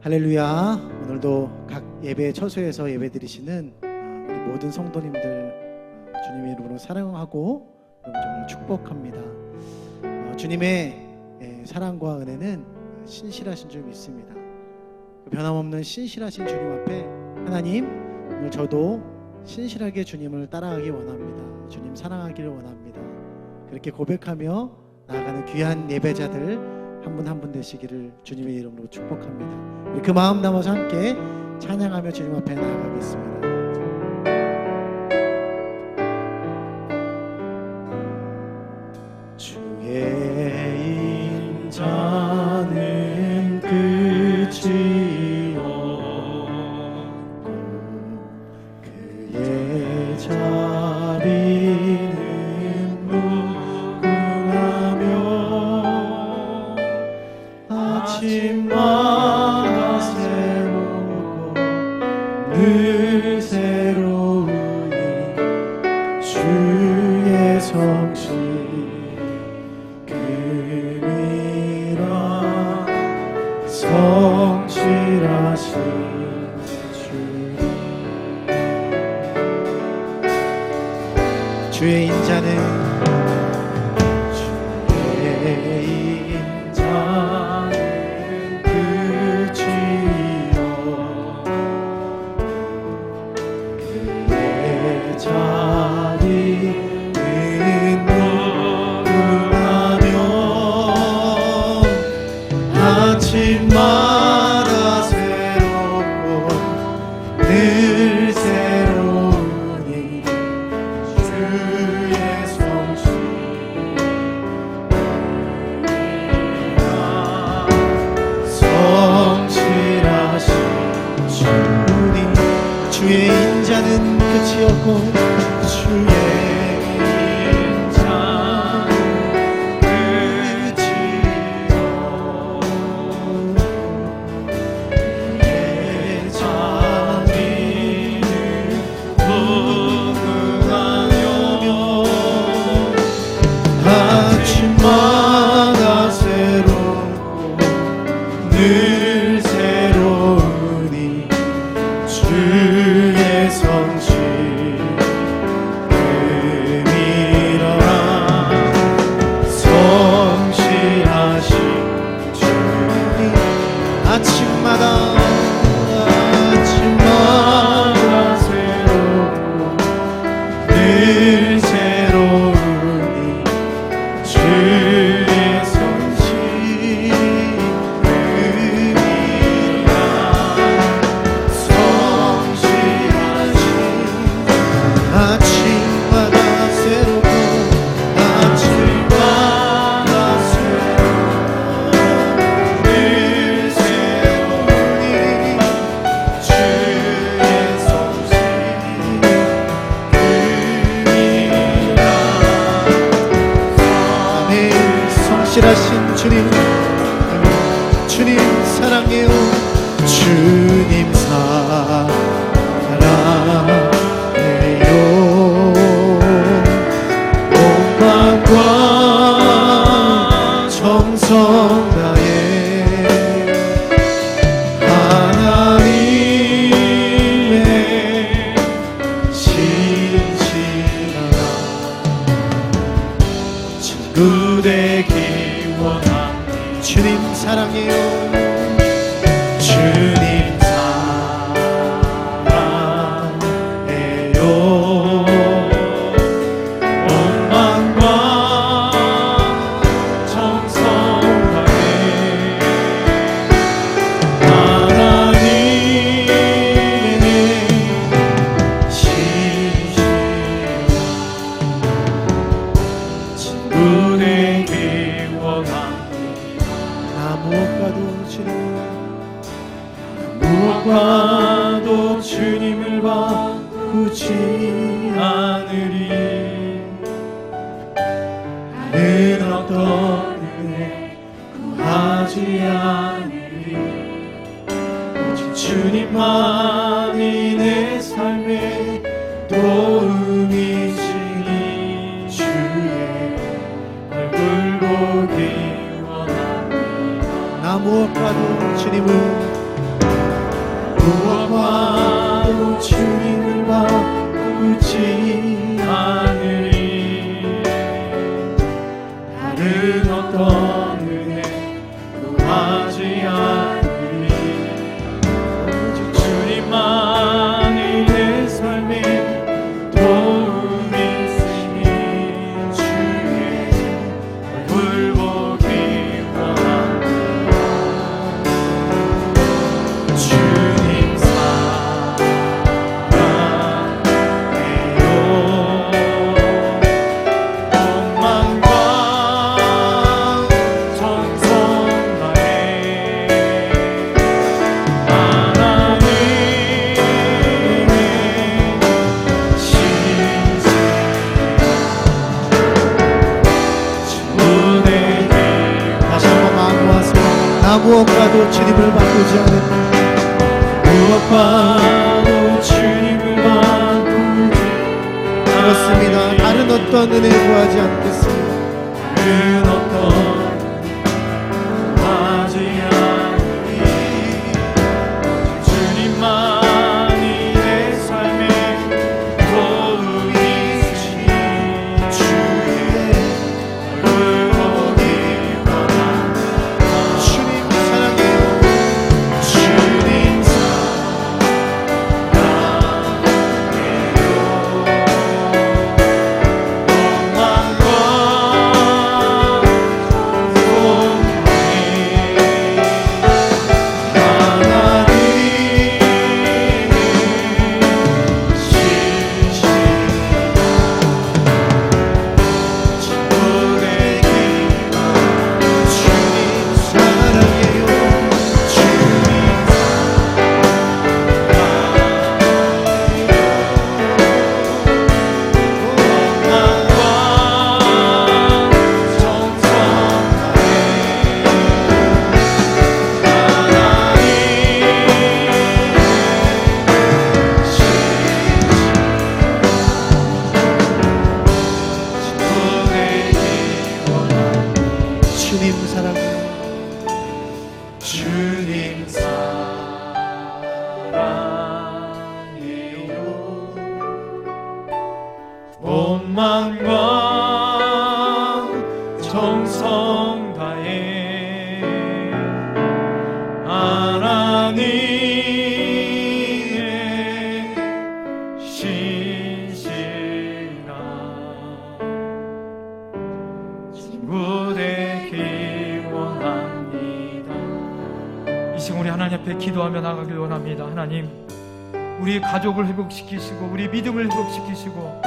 할렐루야. 오늘도 각 예배 처소에서 예배 드리시는 우리 모든 성도님들 주님의 이름으로 사랑하고 정말 축복합니다. 주님의 사랑과 은혜는 신실하신 줄 믿습니다. 변함없는 신실하신 주님 앞에 하나님, 오늘 저도 신실하게 주님을 따라가기 원합니다. 주님 사랑하기를 원합니다. 그렇게 고백하며 나아가는 귀한 예배자들 한 분 한 분 되시기를 주님의 이름으로 축복합니다. 우리 그 마음 담아서 함께 찬양하며 주님 앞에 나아가겠습니다. 주의 인자는 끝이 없고 그의 자비는 아침마다 새롭고 늘 새로우니 주의 성실 금이라 성실하신 주 주의 인자는 아침마다 새롭고 늘 새로우니 주의 성실 성실하신 주님 주의 인자는 끝이 없고 주의 아침마다 새롭고 늘 새로우니 주의 성실 금이라 성실하신 주님 아침마다 새롭고 늘 새로우니 주의 성실 금이라 성실하신 아침마다 새롭고 아침마다 새롭고 늘 새로우니 주의 성실 성실하신 주님, 주님 사랑해요. 주님 사랑해요. 온 마음과 정성 다해 하나님의 신실하라 친구 되기 주님 사랑해요. 주님 사랑해요. 온 마음과 정성 다해 하나님의 신실한 친구 되기 무엇과도 주님을 바꾸지 않으리. 다른 어떤 은혜 구하지 않으리. 오직 주님만이 내 삶의 도움이시니 주의 얼굴 보기 원합니다. 나 무엇과도 주님을 무엇과도 주님을 바꾸지 않으리. 다른 어떤 은혜 구하지 않으리. 주님만이 내 삶에 도움이 있으니 주의 얼굴 보기 원합니다. 주님 사랑해요. 원망과 정성 다해 다시 한번 마음 모아서 나 무엇과도 주님을 바꾸지 않은 무엇과도 주님을 바꾸지 그렇습니다. 다른 어떤 은혜 구하지 않겠습니다. 다른 어떤 구하지 않으리. 주님만이 내 삶에 도움이 있으니 주의 얼굴 보기 원합니다. 주님 사랑해요. 주님 사랑해요. 원망과 원망과 정성 다해 하나님의 신실한 친구 되기 원합니다. 이 시간 우리 하나님 앞에 기도하며 나가길 원합니다. 하나님, 우리 가족을 회복시키시고 우리 믿음을 회복시키시고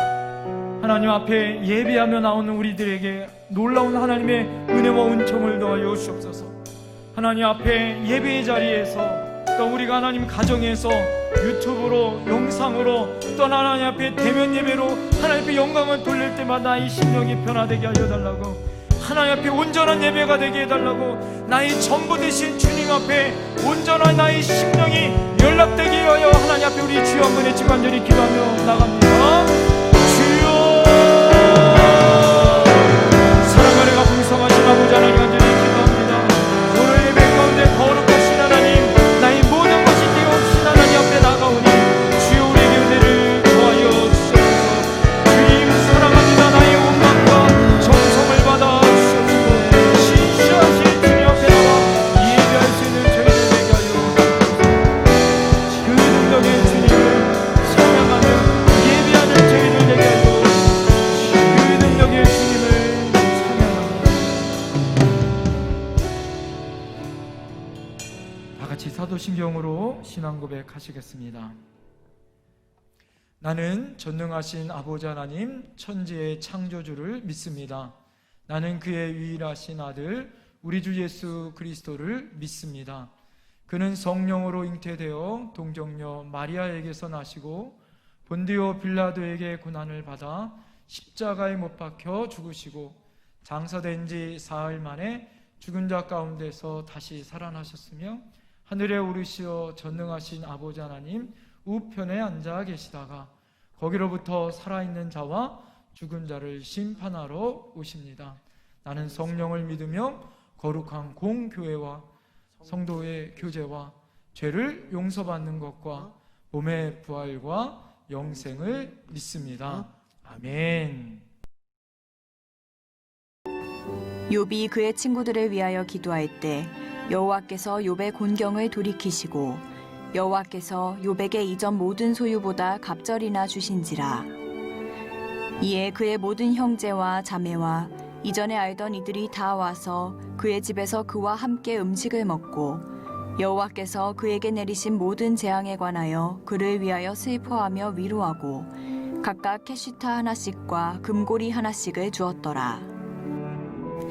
하나님 앞에 예배하며 나오는 우리들에게 놀라운 하나님의 은혜와 은총을 더하여 주옵소서. 하나님 앞에 예배의 자리에서 또 우리가 하나님 가정에서 유튜브로 영상으로 또 하나님 앞에 대면 예배로 하나님 앞에 영광을 돌릴 때마다 이 심령이 변화되게 하여 달라고, 하나님 앞에 온전한 예배가 되게 해달라고, 나의 전부 되신 주님 앞에 온전한 나의 심령이 연락되게 하여 하나님 앞에 우리 주여 한번 외치고 간절히 기도하며 나갑니다. 주여, 사랑하는 풍성하신 아버지 하나님 간절히 기도합니다. 오늘 예배 가운데 거룩하신 하나님, 나의 모든 것이 되어없신 하나님 앞에 나가오니 주여 우리에게 은혜를 더하여 주시옵소서. 주님 사랑합니다. 나의 원망과 정성을 받아 주시옵소서. 신실하신 주님 앞에 나와 예배할 수 있는 저희들 되게 하여 주옵소서. 그 능력의 주님을 찬양하며 예배하는 저희들 되게 하여 주옵소서. 그 능력의 주님을 찬양합니다. 다 같이 사도신경으로 신앙 고백하시겠습니다. 나는 전능하신 아버지 하나님 천지의 창조주를 믿습니다. 나는 그의 유일하신 아들 우리 주 예수 그리스도를 믿습니다. 그는 성령으로 잉태되어 동정녀 마리아에게서 나시고 본디오 빌라도에게 고난을 받아 십자가에 못 박혀 죽으시고 장사된 지 사흘 만에 죽은 자 가운데서 다시 살아나셨으며 하늘에 오르시어 전능하신 아버지 하나님 우편에 앉아 계시다가 거기로부터 살아있는 자와 죽은 자를 심판하러 오십니다. 나는 성령을 믿으며 거룩한 공교회와 성도의 교제와 죄를 용서받는 것과 몸의 부활과 영생을 믿습니다. 아멘. 욥이 그의 친구들을 위하여 기도할 때 여호와께서 욥의 곤경을 돌이키시고 여호와께서 욥에게 이전 모든 소유보다 갑절이나 주신지라. 이에 그의 모든 형제와 자매와 이전에 알던 이들이 다 와서 그의 집에서 그와 함께 음식을 먹고 여호와께서 그에게 내리신 모든 재앙에 관하여 그를 위하여 슬퍼하며 위로하고 각각 캐시타 하나씩과 금고리 하나씩을 주었더라.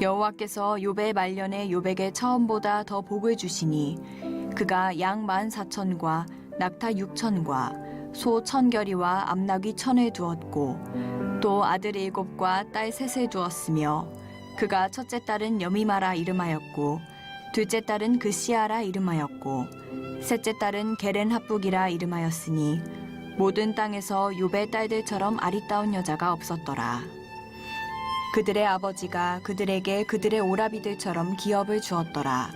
여호와께서 욥의 말년에 욥에게 처음보다 더 복을 주시니 그가 양 14,000과 낙타 6,000과 소 1,000결이와 암나귀 1,000을 두었고 또 아들 7과 딸 3을 두었으며 그가 첫째 딸은 여미마라 이름하였고 둘째 딸은 그시아라 이름하였고 셋째 딸은 게렌합북이라 이름하였으니 모든 땅에서 욥의 딸들처럼 아리따운 여자가 없었더라. 그들의 아버지가 그들에게 그들의 오라비들처럼 기업을 주었더라.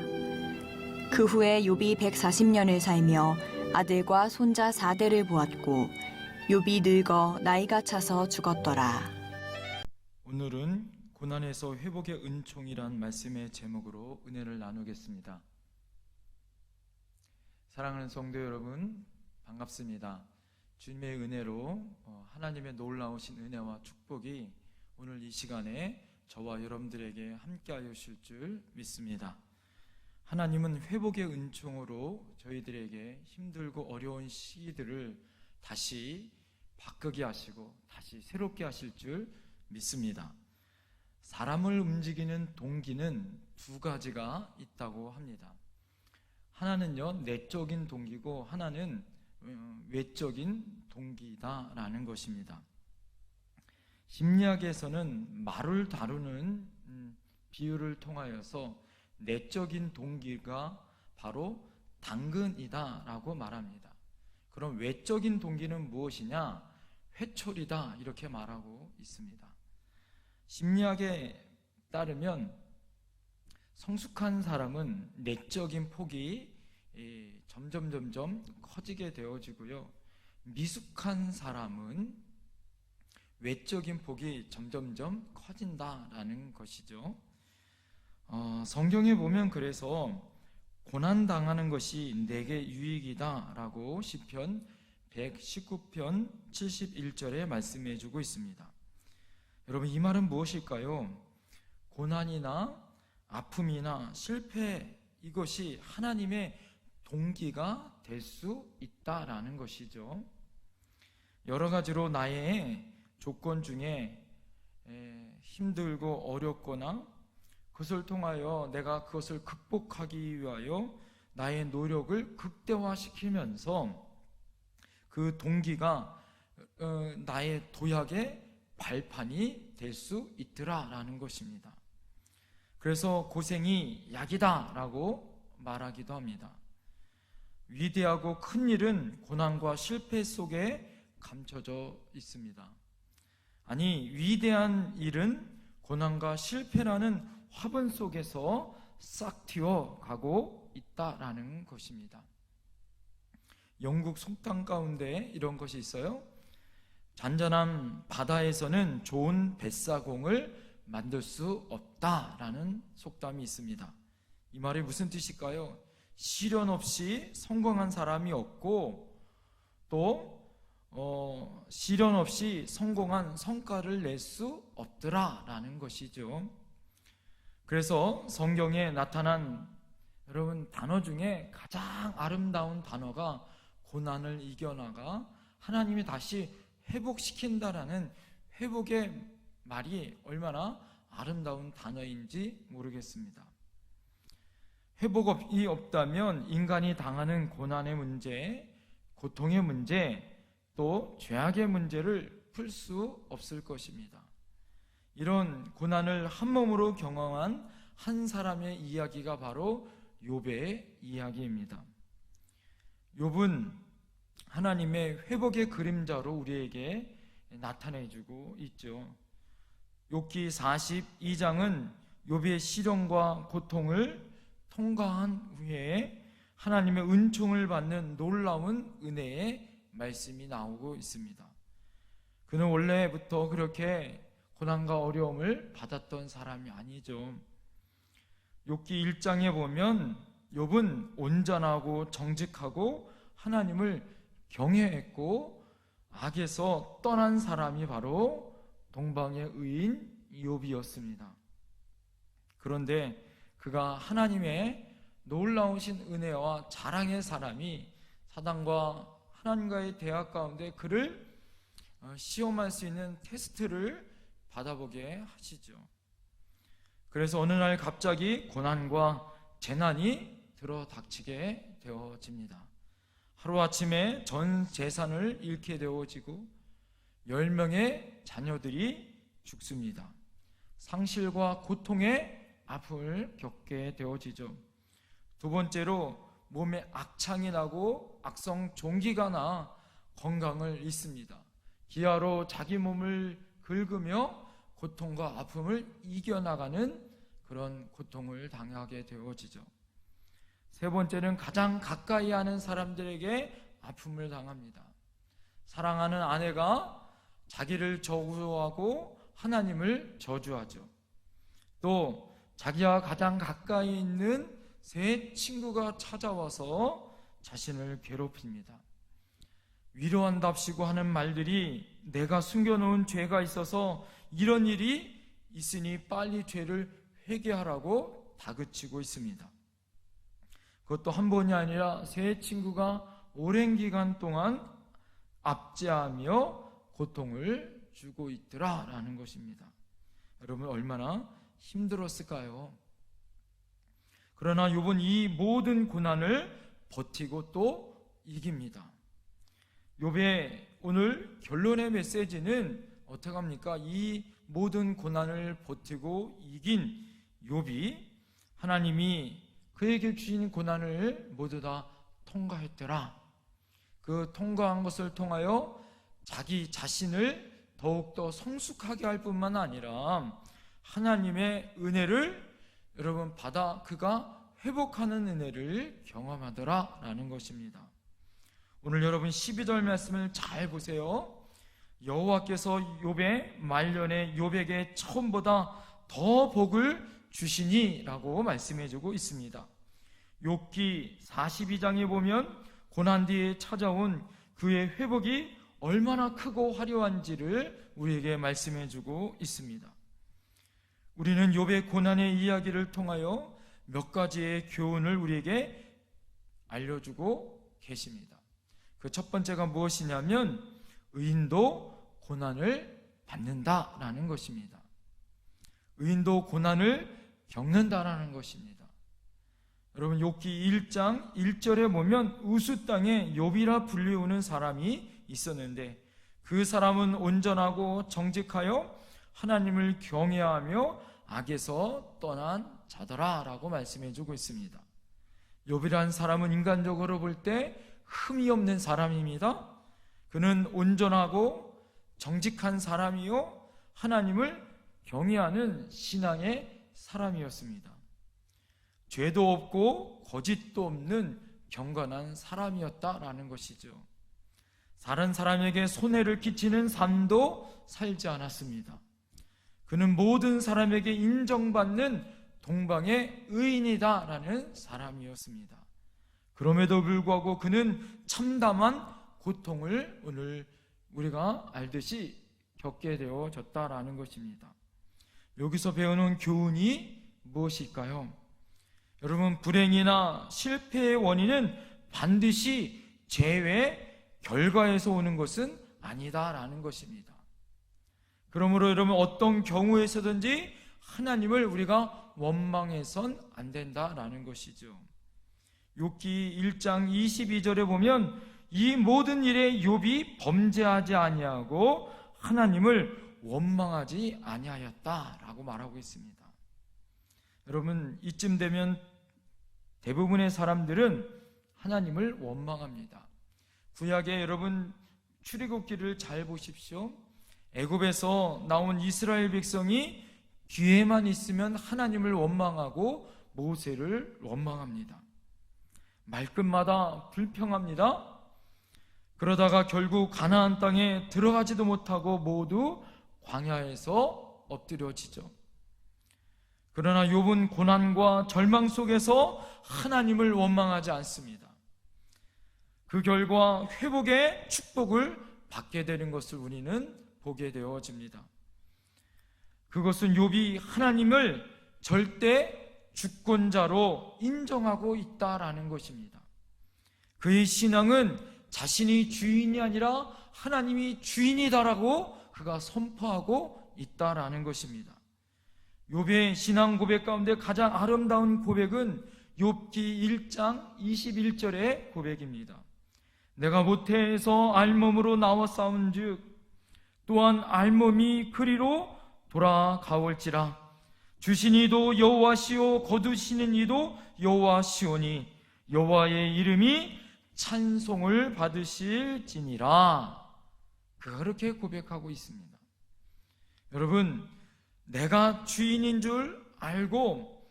그 후에 욥이 140년을 살며 아들과 손자 4대를 보았고 욥이 늙어 나이가 차서 죽었더라. 오늘은 고난에서 회복의 은총이란 말씀의 제목으로 은혜를 나누겠습니다. 사랑하는 성도 여러분, 반갑습니다. 주님의 은혜로 하나님의 놀라우신 은혜와 축복이 오늘 이 시간에 저와 여러분들에게 함께하여 주실 줄 믿습니다. 하나님은 회복의 은총으로 저희들에게 힘들고 어려운 시기들을 다시 바꾸게 하시고 다시 새롭게 하실 줄 믿습니다. 사람을 움직이는 동기는 두 가지가 있다고 합니다. 하나는요, 내적인 동기고 하나는 외적인 동기다라는 것입니다. 심리학에서는 말을 다루는 비유를 통하여서 내적인 동기가 바로 당근이다라고 말합니다. 그럼 외적인 동기는 무엇이냐? 회초리다 이렇게 말하고 있습니다. 심리학에 따르면 성숙한 사람은 내적인 폭이 점점 커지게 되어지고요. 미숙한 사람은 외적인 폭이 점점 커진다라는 것이죠. 성경에 보면 그래서 고난당하는 것이 내게 유익이다라고 시편 119편 71절에 말씀해 주고 있습니다. 여러분, 이 말은 무엇일까요? 고난이나 아픔이나 실패, 이것이 하나님의 동기가 될 수 있다라는 것이죠. 여러 가지로 나의 조건 중에 힘들고 어렵거나 그것을 통하여 내가 그것을 극복하기 위하여 나의 노력을 극대화시키면서 그 동기가 나의 도약의 발판이 될 수 있더라라는 것입니다. 그래서 고생이 약이다라고 말하기도 합니다. 위대하고 큰 일은 고난과 실패 속에 감춰져 있습니다. 아니, 위대한 일은 고난과 실패라는 화분 속에서 싹 튀어가고 있다라는 것입니다. 영국 속담 가운데 이런 것이 있어요. 잔잔한 바다에서는 좋은 뱃사공을 만들 수 없다라는 속담이 있습니다. 이 말이 무슨 뜻일까요? 시련 없이 성공한 사람이 없고 또 시련 없이 성공한 성과를 낼 수 없더라라는 것이죠. 그래서 성경에 나타난 여러분 단어 중에 가장 아름다운 단어가 고난을 이겨나가 하나님이 다시 회복시킨다라는 회복의 말이 얼마나 아름다운 단어인지 모르겠습니다. 회복이 없다면 인간이 당하는 고난의 문제, 고통의 문제, 또 죄악의 문제를 풀 수 없을 것입니다. 이런 고난을 한 몸으로 경험한 한 사람의 이야기가 바로 욥의 이야기입니다. 욥은 하나님의 회복의 그림자로 우리에게 나타내주고 있죠. 욥기 42장은 욥의 시련과 고통을 통과한 후에 하나님의 은총을 받는 놀라운 은혜의 말씀이 나오고 있습니다. 그는 원래부터 그렇게 고난과 어려움을 받았던 사람이 아니죠. 욥기 1장에 보면 욥은 온전하고 정직하고 하나님을 경외했고 악에서 떠난 사람이 바로 동방의 의인 욥이었습니다. 그런데 그가 하나님의 놀라우신 은혜와 자랑의 사람이 사단과 하나님과의 대화 가운데 그를 시험할 수 있는 테스트를 받아보게 하시죠. 그래서 어느 날 갑자기 고난과 재난이 들어 닥치게 되어집니다. 하루아침에 전 재산을 잃게 되어지고 10명의 자녀들이 죽습니다. 상실과 고통의 아픔을 겪게 되어지죠. 두 번째로 몸에 악창이 나고 악성 종기가 나 건강을 잃습니다. 기아로 자기 몸을 긁으며 고통과 아픔을 이겨나가는 그런 고통을 당하게 되어지죠. 세 번째는 가장 가까이 하는 사람들에게 아픔을 당합니다. 사랑하는 아내가 자기를 저주하고 하나님을 저주하죠. 또 자기와 가장 가까이 있는 새 친구가 찾아와서 자신을 괴롭힙니다. 위로한답시고 하는 말들이 내가 숨겨놓은 죄가 있어서 이런 일이 있으니 빨리 죄를 회개하라고 다그치고 있습니다. 그것도 한 번이 아니라 새 친구가 오랜 기간 동안 압제하며 고통을 주고 있더라라는 것입니다. 여러분 얼마나 힘들었을까요? 그러나 욥은 이 모든 고난을 버티고 또 이깁니다. 욥의 오늘 결론의 메시지는 어떻게 합니까? 이 모든 고난을 버티고 이긴 욥이 하나님이 그에게 주신 고난을 모두 다 통과했더라. 그 통과한 것을 통하여 자기 자신을 더욱더 성숙하게 할 뿐만 아니라 하나님의 은혜를 여러분 받아 그가 회복하는 은혜를 경험하더라 라는 것입니다. 오늘 여러분 12절 말씀을 잘 보세요. 여호와께서 욥의 말년에 욥에게 처음보다 더 복을 주시니 라고 말씀해주고 있습니다. 욥기 42장에 보면 고난 뒤에 찾아온 그의 회복이 얼마나 크고 화려한지를 우리에게 말씀해주고 있습니다. 우리는 욥의 고난의 이야기를 통하여 몇 가지의 교훈을 우리에게 알려주고 계십니다. 그 첫 번째가 무엇이냐면 의인도 고난을 받는다라는 것입니다. 의인도 고난을 겪는다라는 것입니다. 여러분 욥기 1장 1절에 보면 우스 땅에 욥이라 불리우는 사람이 있었는데 그 사람은 온전하고 정직하여 하나님을 경외하며 악에서 떠난 자더라 라고 말씀해주고 있습니다. 욥이란 사람은 인간적으로 볼 때 흠이 없는 사람입니다. 그는 온전하고 정직한 사람이요 하나님을 경외하는 신앙의 사람이었습니다. 죄도 없고 거짓도 없는 경건한 사람이었다라는 것이죠. 다른 사람에게 손해를 끼치는 삶도 살지 않았습니다. 그는 모든 사람에게 인정받는 동방의 의인이다라는 사람이었습니다. 그럼에도 불구하고 그는 참담한 고통을 오늘 우리가 알듯이 겪게 되어졌다라는 것입니다. 여기서 배우는 교훈이 무엇일까요? 여러분 불행이나 실패의 원인은 반드시 죄의 결과에서 오는 것은 아니다라는 것입니다. 그러므로 여러분 어떤 경우에서든지 하나님을 우리가 원망해선 안 된다라는 것이죠. 욥기 1장 22절에 보면 이 모든 일에 욥이 범죄하지 아니하고 하나님을 원망하지 아니하였다라고 말하고 있습니다. 여러분 이쯤 되면 대부분의 사람들은 하나님을 원망합니다. 구약에 여러분 출애굽기를 잘 보십시오. 애굽에서 나온 이스라엘 백성이 기회만 있으면 하나님을 원망하고 모세를 원망합니다. 말끝마다 불평합니다. 그러다가 결국 가나안 땅에 들어가지도 못하고 모두 광야에서 엎드려지죠. 그러나 욥은 고난과 절망 속에서 하나님을 원망하지 않습니다. 그 결과 회복의 축복을 받게 되는 것을 우리는 보게 되어집니다. 그것은 욥이 하나님을 절대 주권자로 인정하고 있다라는 것입니다. 그의 신앙은 자신이 주인이 아니라 하나님이 주인이다라고 그가 선포하고 있다라는 것입니다. 욥의 신앙 고백 가운데 가장 아름다운 고백은 욥기 1장 21절의 고백입니다. 내가 모태에서 알몸으로 나와 싸운즉 또한 알몸이 그리로 돌아가올지라. 주신 이도 여호와시오 거두시는 이도 여호와시오니 여호와의 이름이 찬송을 받으실지니라. 그렇게 고백하고 있습니다. 여러분, 내가 주인인 줄 알고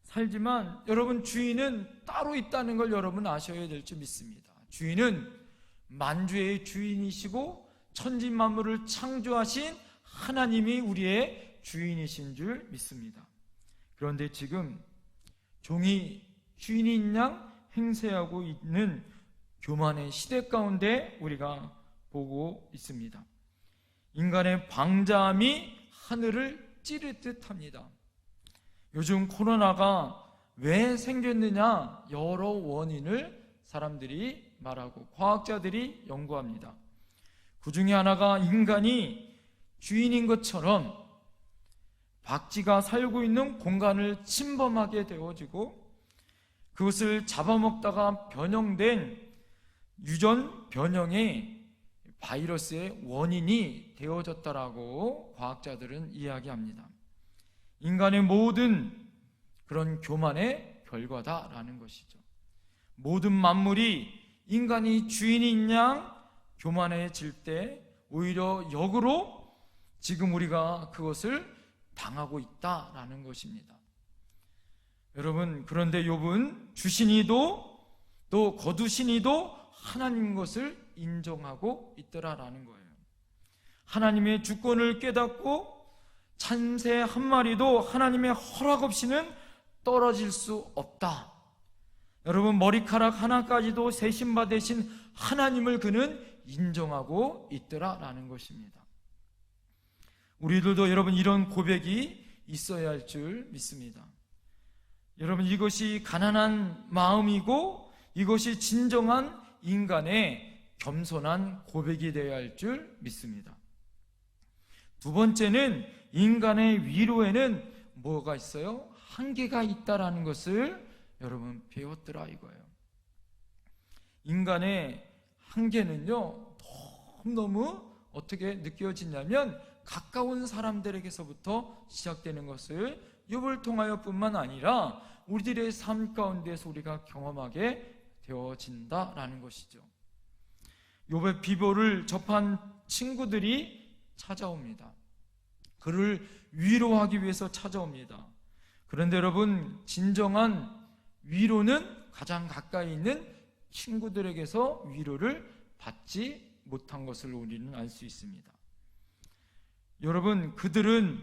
살지만 여러분, 주인은 따로 있다는 걸 여러분 아셔야 될 줄 믿습니다. 주인은 만주의 주인이시고 천지 만물을 창조하신 하나님이 우리의 주인이신 줄 믿습니다. 그런데 지금 종이 주인인 양 행세하고 있는 교만의 시대 가운데 우리가 보고 있습니다. 인간의 방자함이 하늘을 찌를 듯합니다. 요즘 코로나가 왜 생겼느냐 여러 원인을 사람들이 말하고 과학자들이 연구합니다. 그 중에 하나가 인간이 주인인 것처럼 박쥐가 살고 있는 공간을 침범하게 되어지고 그것을 잡아먹다가 변형된 유전 변형의 바이러스의 원인이 되어졌다라고 과학자들은 이야기합니다. 인간의 모든 그런 교만의 결과다라는 것이죠. 모든 만물이 인간이 주인인 양 교만해질 때 오히려 역으로 지금 우리가 그것을 당하고 있다라는 것입니다. 여러분, 그런데 욥은 주신 이도 또 거두신 이도 하나님 것을 인정하고 있더라라는 거예요. 하나님의 주권을 깨닫고 참새 한 마리도 하나님의 허락 없이는 떨어질 수 없다. 여러분, 머리카락 하나까지도 세심받으신 하나님을 그는 인정하고 있더라라는 것입니다. 우리들도 여러분 이런 고백이 있어야 할 줄 믿습니다. 여러분, 이것이 가난한 마음이고 이것이 진정한 인간의 겸손한 고백이 되어야 할 줄 믿습니다. 두 번째는 인간의 위로에는 뭐가 있어요? 한계가 있다라는 것을 여러분 배웠더라 이거예요. 인간의 한계는요 너무 어떻게 느껴지냐면 가까운 사람들에게서부터 시작되는 것을 욥을 통하여 뿐만 아니라 우리들의 삶 가운데서 우리가 경험하게 되어진다라는 것이죠. 욥의 비보를 접한 친구들이 찾아옵니다. 그를 위로하기 위해서 찾아옵니다. 그런데 여러분, 진정한 위로는 가장 가까이 있는 친구들에게서 위로를 받지 못한 것을 우리는 알 수 있습니다. 여러분, 그들은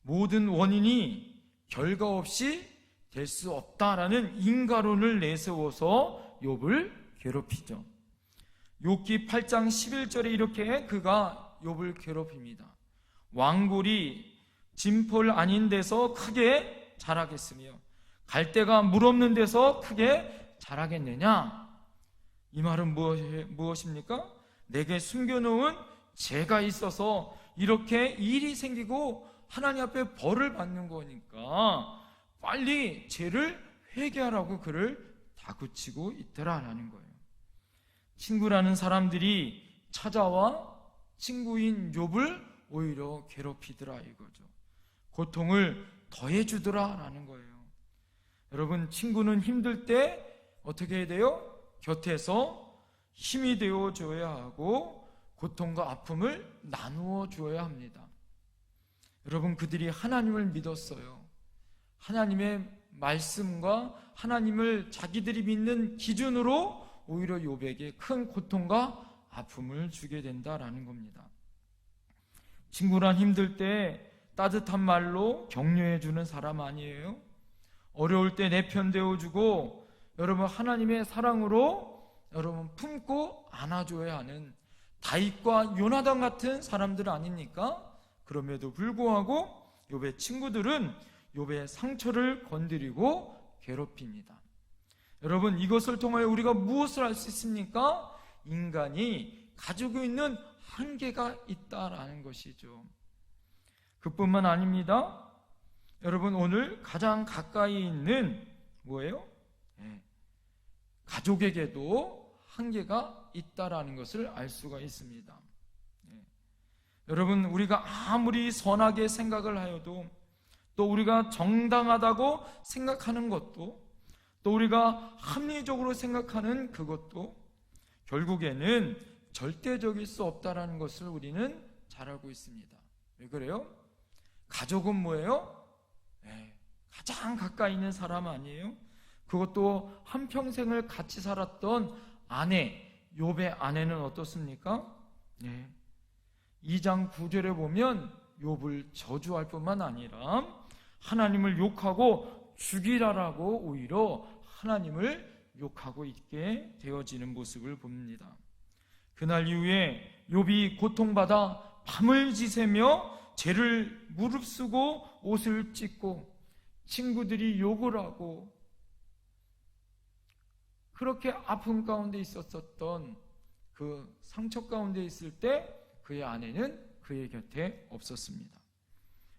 모든 원인이 결과 없이 될 수 없다라는 인과론을 내세워서 욥을 괴롭히죠. 욥기 8장 11절에 이렇게 그가 욥을 괴롭힙니다. 왕골이 진폴 아닌 데서 크게 자라겠으며 갈대가 물 없는 데서 크게 자라겠느냐? 이 말은 무엇입니까? 내게 숨겨놓은 죄가 있어서 이렇게 일이 생기고 하나님 앞에 벌을 받는 거니까 빨리 죄를 회개하라고 그를 다그치고 있더라라는 거예요. 친구라는 사람들이 찾아와 친구인 욥을 오히려 괴롭히더라 이거죠. 고통을 더해주더라라는 거예요. 여러분, 친구는 힘들 때 어떻게 해야 돼요? 곁에서 힘이 되어줘야 하고 고통과 아픔을 나누어 주어야 합니다. 여러분, 그들이 하나님을 믿었어요. 하나님의 말씀과 하나님을 자기들이 믿는 기준으로 오히려 욥에게 큰 고통과 아픔을 주게 된다라는 겁니다. 친구란 힘들 때 따뜻한 말로 격려해 주는 사람 아니에요? 어려울 때 내 편 되어주고 여러분 하나님의 사랑으로 여러분 품고 안아줘야 하는 다윗과 요나단 같은 사람들 아닙니까? 그럼에도 불구하고 욥의 친구들은 욥의 상처를 건드리고 괴롭힙니다. 여러분 이것을 통하여 우리가 무엇을 알 수 있습니까? 인간이 가지고 있는 한계가 있다라는 것이죠. 그뿐만 아닙니다. 여러분 오늘 가장 가까이 있는 뭐예요? 가족에게도 한계가 있다라는 것을 알 수가 있습니다. 여러분 우리가 아무리 선하게 생각을 하여도 또 우리가 정당하다고 생각하는 것도 또 우리가 합리적으로 생각하는 그것도 결국에는 절대적일 수 없다라는 것을 우리는 잘 알고 있습니다. 왜 그래요? 가족은 뭐예요? 가장 가까이 있는 사람 아니에요? 그것도 한평생을 같이 살았던 아내, 욥의 아내는 어떻습니까? 2장 9절에 보면 욥을 저주할 뿐만 아니라 하나님을 욕하고 죽이라라고 오히려 하나님을 욕하고 있게 되어지는 모습을 봅니다. 그날 이후에 욥이 고통받아 밤을 지새며 죄를 무릅쓰고 옷을 찢고 친구들이 욕을 하고 그렇게 아픔 가운데 있었던 그 상처 가운데 있을 때 그의 아내는 그의 곁에 없었습니다.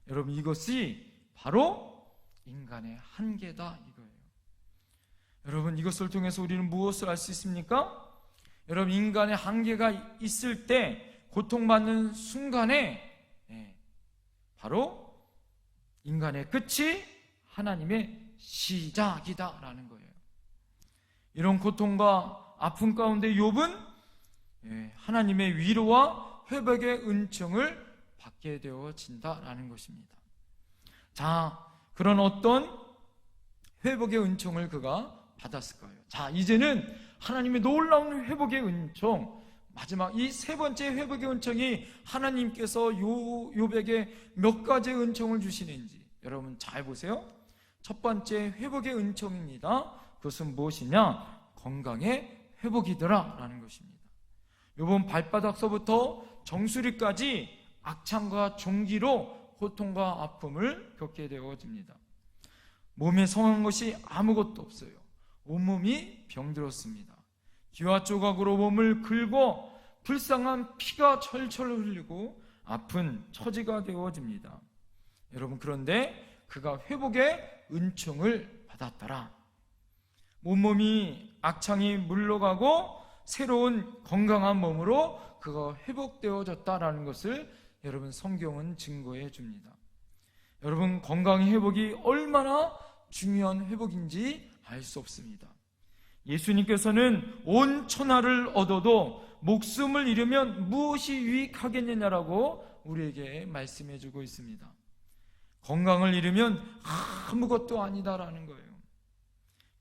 여러분 이것이 바로 인간의 한계다 이거예요. 여러분 이것을 통해서 우리는 무엇을 알 수 있습니까? 여러분 인간의 한계가 있을 때 고통받는 순간에 바로 인간의 끝이 하나님의 시작이다라는 거예요. 이런 고통과 아픔 가운데 욥은 하나님의 위로와 회복의 은총을 받게 되어진다라는 것입니다. 자, 그런 어떤 회복의 은총을 그가 받았을까요? 자, 이제는 하나님의 놀라운 회복의 은총, 마지막 이 세 번째 회복의 은총이 하나님께서 욥에게 몇 가지 은총을 주시는지 여러분 잘 보세요. 첫 번째 회복의 은총입니다. 그것은 무엇이냐? 건강의 회복이더라 라는 것입니다. 욥은 발바닥서부터 정수리까지 악창과 종기로 고통과 아픔을 겪게 되어집니다. 몸에 성한 것이 아무것도 없어요. 온몸이 병들었습니다. 기와 조각으로 몸을 긁고 불쌍한 피가 철철 흘리고 아픈 처지가 되어집니다. 여러분 그런데 그가 회복의 은총을 받았더라. 온몸이 악창이 물러가고 새로운 건강한 몸으로 그가 회복되어졌다라는 것을 여러분 성경은 증거해 줍니다. 여러분 건강의 회복이 얼마나 중요한 회복인지 알 수 없습니다. 예수님께서는 온 천하를 얻어도 목숨을 잃으면 무엇이 유익하겠느냐라고 우리에게 말씀해 주고 있습니다. 건강을 잃으면 아무것도 아니다라는 거예요.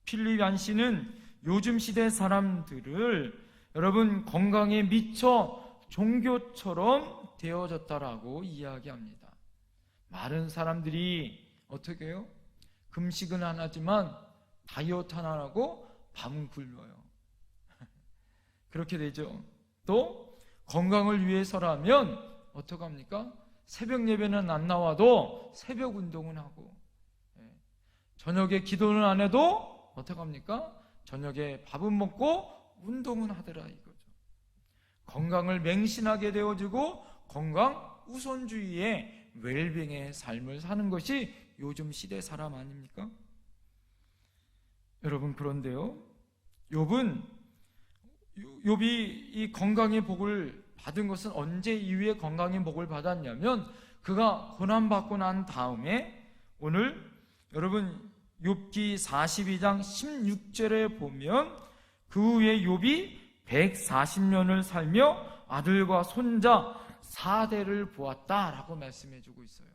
필립 얀 씨는 요즘 시대 사람들을 여러분 건강에 미쳐 종교처럼 되어졌다라고 이야기합니다. 많은 사람들이 어떻게 해요? 금식은 안 하지만 다이어트 하나 하고 밤은 굶어요. 그렇게 되죠. 또 건강을 위해서라면 어떡합니까? 새벽 예배는 안 나와도 새벽 운동은 하고 저녁에 기도는 안 해도 어떡합니까? 저녁에 밥은 먹고 운동은 하더라 이거죠. 건강을 맹신하게 되어지고 건강 우선주의의 웰빙의 삶을 사는 것이 요즘 시대 사람 아닙니까? 여러분 그런데요, 욥이 이 건강의 복을 받은 것은 언제 이후에 건강의 복을 받았냐면 그가 고난받고 난 다음에 오늘 여러분 욥기 42장 16절에 보면 그 후에 욥이 140년을 살며 아들과 손자 4대를 보았다라고 말씀해 주고 있어요.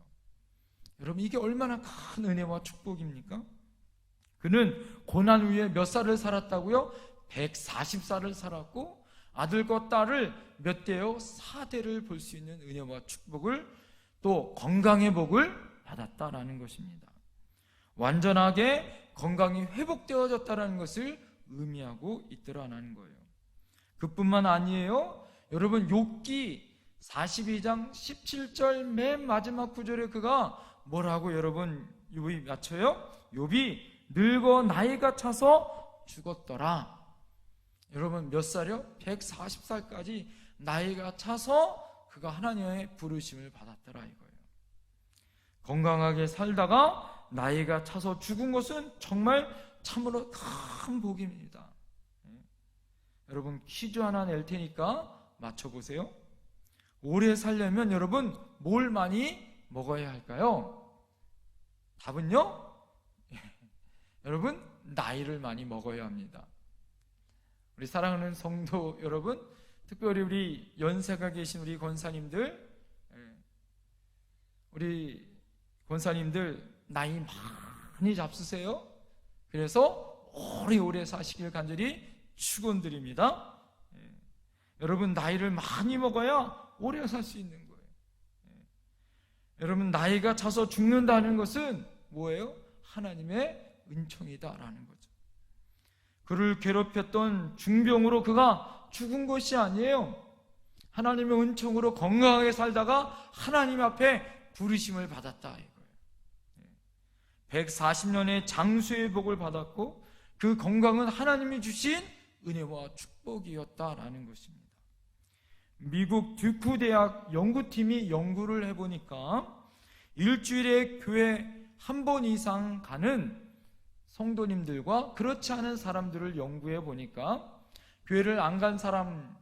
여러분 이게 얼마나 큰 은혜와 축복입니까? 그는 고난 후에 몇 살을 살았다고요? 140살을 살았고 아들과 딸을 몇 대요? 4대를 볼 수 있는 은혜와 축복을, 또 건강의 복을 받았다라는 것입니다. 완전하게 건강이 회복되어졌다는 것을 의미하고 있더라는 거예요. 그뿐만 아니에요. 여러분, 욥기 42장 17절 맨 마지막 구절에 그가 뭐라고 여러분 욥이 맞춰요? 욥이 늙어 나이가 차서 죽었더라. 여러분 몇 살이요? 140살까지 나이가 차서 그가 하나님의 부르심을 받았더라 이거예요. 건강하게 살다가 나이가 차서 죽은 것은 정말 참으로 큰 복입니다. 여러분 퀴즈 하나 낼 테니까 맞춰보세요. 오래 살려면 여러분 뭘 많이 먹어야 할까요? 답은요? 여러분 나이를 많이 먹어야 합니다. 우리 사랑하는 성도 여러분, 특별히 우리 연세가 계신 우리 권사님들, 우리 권사님들 나이 많이 잡수세요. 그래서 오래오래 사시길 간절히 축원드립니다. 여러분 나이를 많이 먹어야 오래 살 수 있는 거예요. 여러분 나이가 차서 죽는다는 것은 뭐예요? 하나님의 은총이다라는 거죠. 그를 괴롭혔던 중병으로 그가 죽은 것이 아니에요. 하나님의 은총으로 건강하게 살다가 하나님 앞에 부르심을 받았다 이거예요. 140년의 장수의 복을 받았고 그 건강은 하나님이 주신 은혜와 축복이었다라는 것입니다. 미국 듀크 대학 연구팀이 연구를 해보니까 일주일에 교회 한 번 이상 가는 성도님들과 그렇지 않은 사람들을 연구해 보니까 교회를 안 간 사람,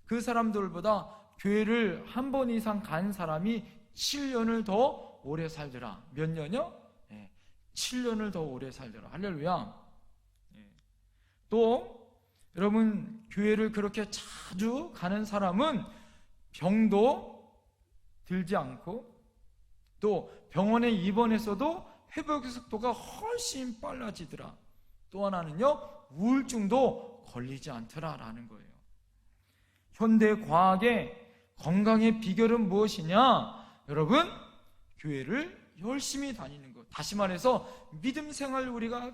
그 사람들보다 교회를 한 번 이상 간 사람이 7년을 더 오래 살더라. 몇 년이요? 7년을 더 오래 살더라. 할렐루야. 또 여러분 교회를 그렇게 자주 가는 사람은 병도 들지 않고 또 병원에 입원해서도 회복의 속도가 훨씬 빨라지더라. 또 하나는요, 우울증도 걸리지 않더라라는 거예요. 현대 과학의 건강의 비결은 무엇이냐? 여러분, 교회를 열심히 다니는 것. 다시 말해서 믿음 생활 우리가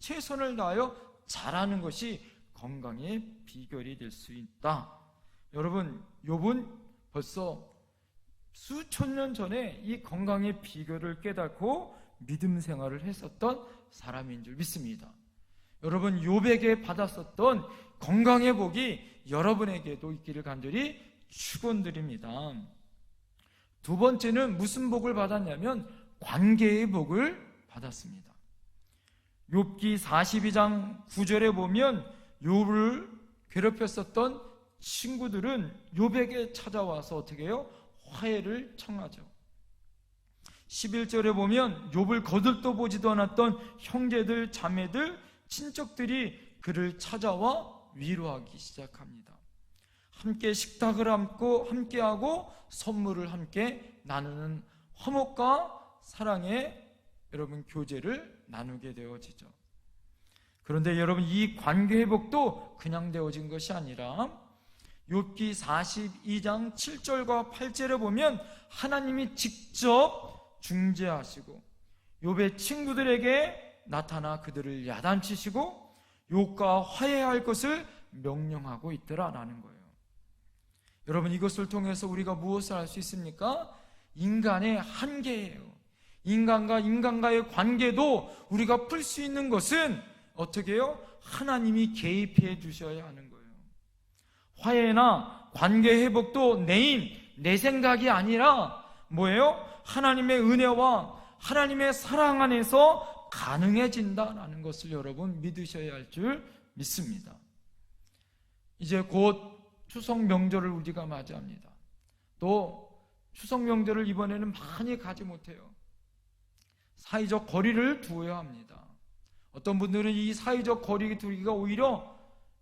최선을 다하여 잘하는 것이 건강의 비결이 될 수 있다. 여러분, 욥은 벌써 수천 년 전에 이 건강의 비결을 깨닫고 믿음 생활을 했었던 사람인 줄 믿습니다. 여러분 욥에게 받았었던 건강의 복이 여러분에게도 있기를 간절히 축원드립니다. 두 번째는 무슨 복을 받았냐면 관계의 복을 받았습니다. 욥기 42장 9절에 보면 욥을 괴롭혔었던 친구들은 욥에게 찾아와서 어떻게 해요? 화해를 청하죠. 11절에 보면 욥을 거들떠 보지도 않았던 형제들, 자매들, 친척들이 그를 찾아와 위로하기 시작합니다. 함께 식탁을 함께하고 선물을 함께 나누는 화목과 사랑의 여러분 교제를 나누게 되어지죠. 그런데 여러분 이 관계 회복도 그냥 되어진 것이 아니라 욥기 42장 7절과 8절에 보면 하나님이 직접 중재하시고 욥의 친구들에게 나타나 그들을 야단치시고 욥과 화해할 것을 명령하고 있더라라는 거예요. 여러분 이것을 통해서 우리가 무엇을 알 수 있습니까? 인간의 한계예요. 인간과 인간과의 관계도 우리가 풀 수 있는 것은 어떻게 해요? 하나님이 개입해 주셔야 하는 거예요. 화해나 관계 회복도 내 생각이 아니라 뭐예요? 하나님의 은혜와 하나님의 사랑 안에서 가능해진다라는 것을 여러분 믿으셔야 할 줄 믿습니다. 이제 곧 추석 명절을 우리가 맞이합니다. 또 추석 명절을 이번에는 많이 가지 못해요. 사회적 거리를 두어야 합니다. 어떤 분들은 이 사회적 거리 두기가 오히려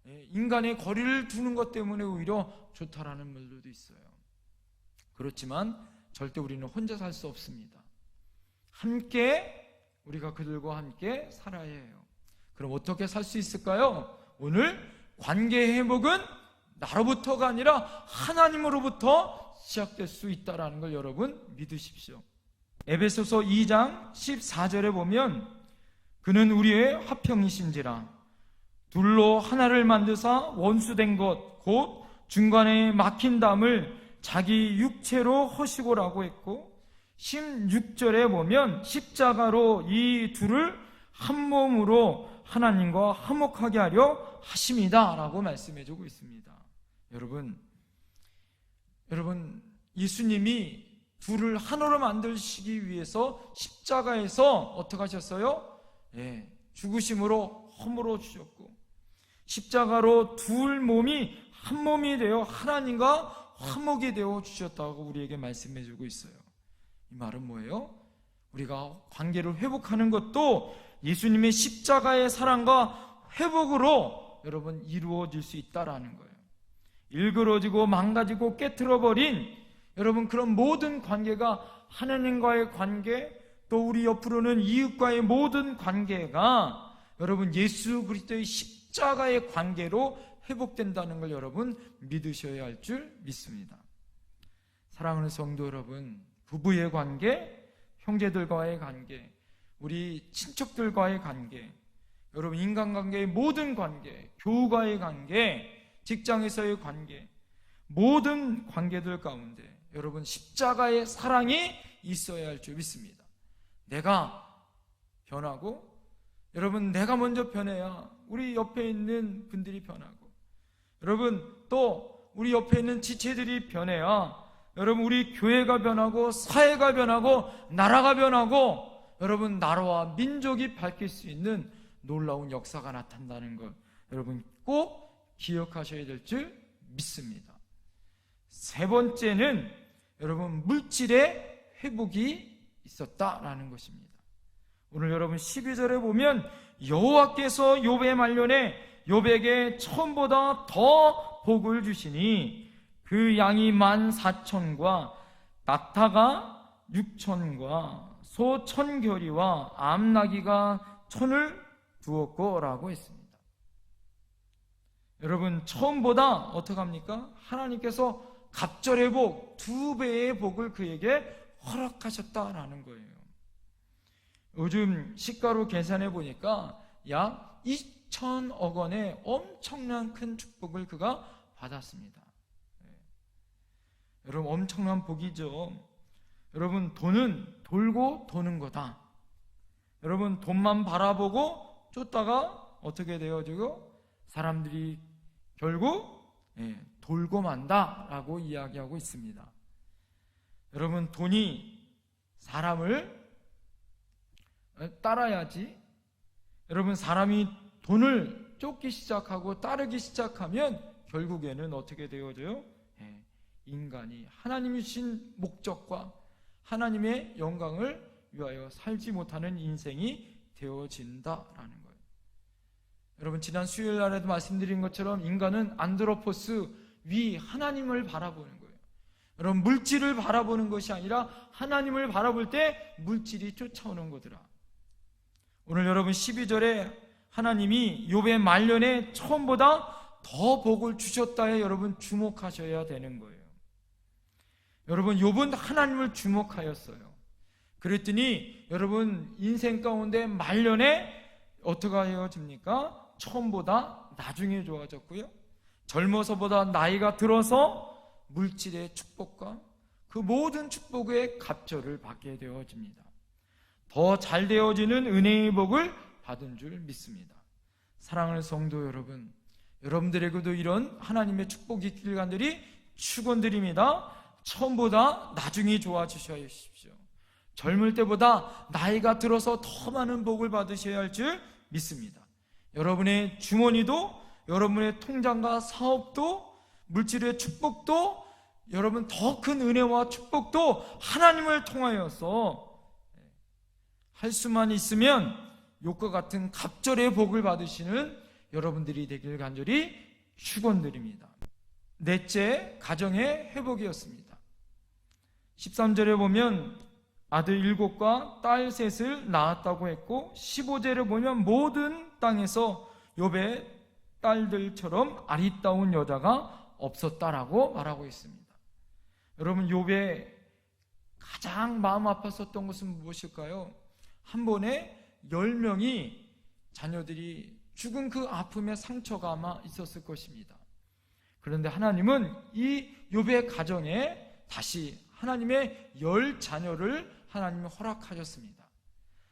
인간의 거리를 두는 것 때문에 오히려 좋다라는 분들도 있어요. 그렇지만 절대 우리는 혼자 살 수 없습니다. 함께 우리가 그들과 함께 살아야 해요. 그럼 어떻게 살 수 있을까요? 오늘 관계 회복은 나로부터가 아니라 하나님으로부터 시작될 수 있다는 걸 여러분 믿으십시오. 에베소서 2장 14절에 보면 그는 우리의 화평이신지라 둘로 하나를 만드사 원수된 것 곧 중간에 막힌 담을 자기 육체로 허시고라고 했고 16절에 보면 십자가로 이 둘을 한 몸으로 하나님과 화목하게 하려 하심이다 라고 말씀해주고 있습니다. 여러분 예수님이 둘을 하나로 만드시기 위해서 십자가에서 어떻게 하셨어요? 죽으심으로 허물어 주셨고 십자가로 둘 몸이 한 몸이 되어 하나님과 화목이 되어 주셨다고 우리에게 말씀해주고 있어요. 이 말은 뭐예요? 우리가 관계를 회복하는 것도 예수님의 십자가의 사랑과 회복으로 여러분 이루어질 수 있다라는 거예요. 일그러지고 망가지고 깨트려버린 여러분 그런 모든 관계가 하나님과의 관계 또 우리 옆으로는 이웃과의 모든 관계가 여러분 예수 그리스도의 십자가의 관계로 회복된다는 걸 여러분 믿으셔야 할 줄 믿습니다. 사랑하는 성도 여러분, 부부의 관계, 형제들과의 관계, 우리 친척들과의 관계, 여러분 인간관계의 모든 관계, 교우과의 관계, 직장에서의 관계, 모든 관계들 가운데 여러분 십자가의 사랑이 있어야 할 줄 믿습니다. 내가 변하고 여러분 내가 먼저 변해야 우리 옆에 있는 분들이 변하고 여러분 또 우리 옆에 있는 지체들이 변해야 여러분 우리 교회가 변하고 사회가 변하고 나라가 변하고 여러분 나라와 민족이 밝힐 수 있는 놀라운 역사가 나타난다는 것 여러분 꼭 기억하셔야 될 줄 믿습니다. 세 번째는 여러분 물질의 회복이 있었다라는 것입니다. 오늘 여러분 12절에 보면 여호와께서 욥의 말년에 욥에게 처음보다 더 복을 주시니 그 양이 14,000과 낙타가 6,000과 소 1,000결이와 암나귀가 1,000을 두었고 라고 했습니다. 여러분 처음보다 어떻게 합니까? 하나님께서 갑절의 복 2배의 복을 그에게 허락하셨다라는 거예요. 요즘 시가로 계산해 보니까 약 2,000억 원의 엄청난 큰 축복을 그가 받았습니다. 여러분 엄청난 복이죠. 여러분 돈은 돌고 도는 거다. 여러분 돈만 바라보고 쫓다가 어떻게 되어지고 사람들이 결국 돌고 만다라고 이야기하고 있습니다. 여러분 돈이 사람을 따라야지. 여러분 사람이 돈을 쫓기 시작하고 따르기 시작하면 결국에는 어떻게 되어져요? 인간이 하나님이 주신 목적과 하나님의 영광을 위하여 살지 못하는 인생이 되어진다라는 거예요. 여러분 지난 수요일 날에도 말씀드린 것처럼 인간은 안드로포스 위 하나님을 바라보는 거예요. 여러분 물질을 바라보는 것이 아니라 하나님을 바라볼 때 물질이 쫓아오는 거더라. 오늘 여러분 12절에 하나님이 욥의 말년에 처음보다 더 복을 주셨다에 여러분 주목하셔야 되는 거예요. 여러분 욥은 하나님을 주목하였어요. 그랬더니 여러분 인생 가운데 말년에 어떻게 헤어집니까? 처음보다 나중에 좋아졌고요. 젊어서보다 나이가 들어서 물질의 축복과 그 모든 축복의 갑절을 받게 되어집니다. 더 잘 되어지는 은혜의 복을 받은 줄 믿습니다. 사랑하는 성도 여러분, 여러분들에게도 이런 하나님의 축복이 있길 간절히 축원드립니다. 처음보다 나중에 좋아지셔야 하십시오. 젊을 때보다 나이가 들어서 더 많은 복을 받으셔야 할 줄 믿습니다. 여러분의 주머니도 여러분의 통장과 사업도 물질의 축복도 여러분 더 큰 은혜와 축복도 하나님을 통하여서 할 수만 있으면 욥과 같은 갑절의 복을 받으시는 여러분들이 되길 간절히 축원드립니다. 넷째, 가정의 회복이었습니다. 13절에 보면 아들 7과 딸 3을 낳았다고 했고 15절에 보면 모든 땅에서 욥의 딸들처럼 아리따운 여자가 없었다라고 말하고 있습니다. 여러분, 욥의 가장 마음 아팠었던 것은 무엇일까요? 한 번에 10명이 자녀들이 죽은 그 아픔의 상처가 아마 있었을 것입니다. 그런데 하나님은 이 욥의 가정에 다시 하나님의 10자녀를 하나님이 허락하셨습니다.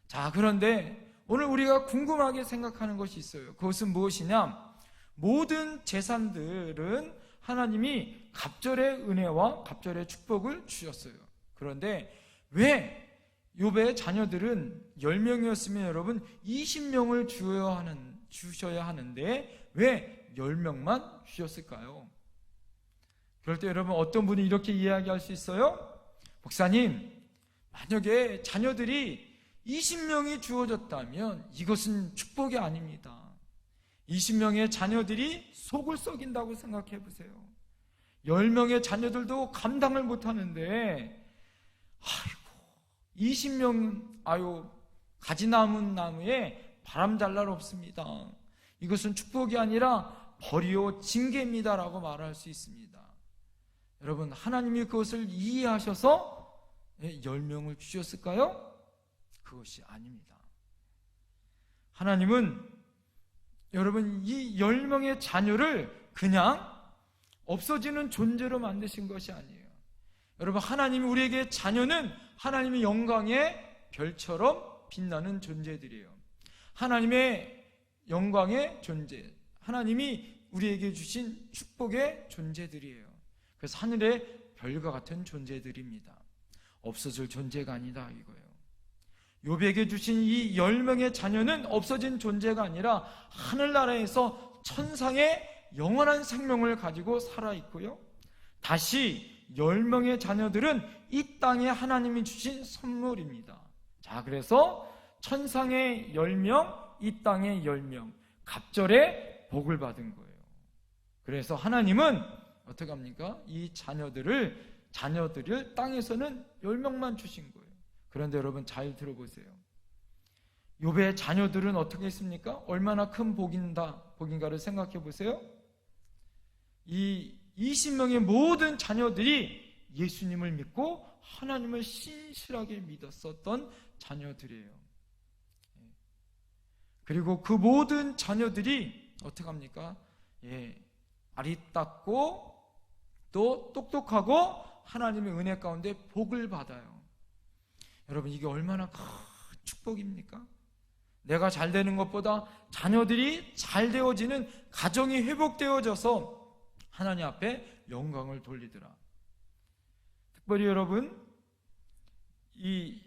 자, 그런데 오늘 우리가 궁금하게 생각하는 것이 있어요. 그것은 무엇이냐? 모든 재산들은 하나님이 갑절의 은혜와 갑절의 축복을 주셨어요. 그런데 왜 욥의 자녀들은 10명이었으면 여러분 20명을 주셔야 하는데 왜 10명만 주셨을까요? 그럴 때 여러분 어떤 분이 이렇게 이야기할 수 있어요? 목사님, 만약에 자녀들이 20명이 주어졌다면 이것은 축복이 아닙니다. 20명의 자녀들이 속을 썩인다고 생각해 보세요. 10명의 자녀들도 감당을 못하는데 20명 가지 남은 나무에 바람 잘 날 없습니다. 이것은 축복이 아니라 벌이요 징계입니다라고 말할 수 있습니다. 여러분, 하나님이 그것을 이해하셔서 10명을 주셨을까요? 그것이 아닙니다. 하나님은 여러분 이 10명의 자녀를 그냥 없어지는 존재로 만드신 것이 아니에요. 여러분, 하나님이 우리에게 자녀는 하나님의 영광의 별처럼 빛나는 존재들이에요. 하나님의 영광의 존재, 하나님이 우리에게 주신 축복의 존재들이에요. 그래서 하늘의 별과 같은 존재들입니다. 없어질 존재가 아니다 이거예요. 욥에게 주신 이 10명의 자녀는 없어진 존재가 아니라 하늘나라에서 천상의 영원한 생명을 가지고 살아있고요, 다시 10명의 자녀들은 이 땅에 하나님이 주신 선물입니다. 자, 그래서 천상의 10명, 이 땅의 10명, 갑절의 복을 받은 거예요. 그래서 하나님은 어떻게 합니까? 이 자녀들을 땅에서는 10명만 주신 거예요. 그런데 여러분 잘 들어보세요. 욥의 자녀들은 어떻게 했습니까? 얼마나 큰 복인가를 생각해 보세요. 이 20명의 모든 자녀들이 예수님을 믿고 하나님을 신실하게 믿었었던 자녀들이에요. 그리고 그 모든 자녀들이 어떻게 합니까? 아리따고 또 똑똑하고 하나님의 은혜 가운데 복을 받아요. 여러분, 이게 얼마나 큰 축복입니까? 내가 잘 되는 것보다 자녀들이 잘 되어지는 가정이 회복되어져서 하나님 앞에 영광을 돌리더라. 특별히 여러분, 이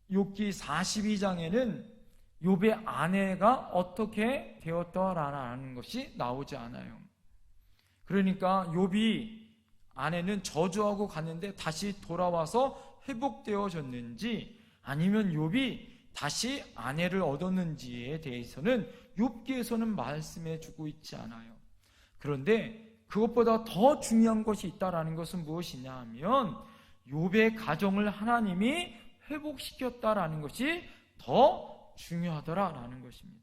욥기 42장에는 욥의 아내가 어떻게 되었더라라는 것이 나오지 않아요. 그러니까 욥이 아내는 저주하고 갔는데 다시 돌아와서 회복되어졌는지 아니면 욥이 다시 아내를 얻었는지에 대해서는 욥기에서는 말씀해 주고 있지 않아요. 그런데 그것보다 더 중요한 것이 있다라는 것은 무엇이냐 하면 욥의 가정을 하나님이 회복시켰다라는 것이 더 중요하더라라는 것입니다.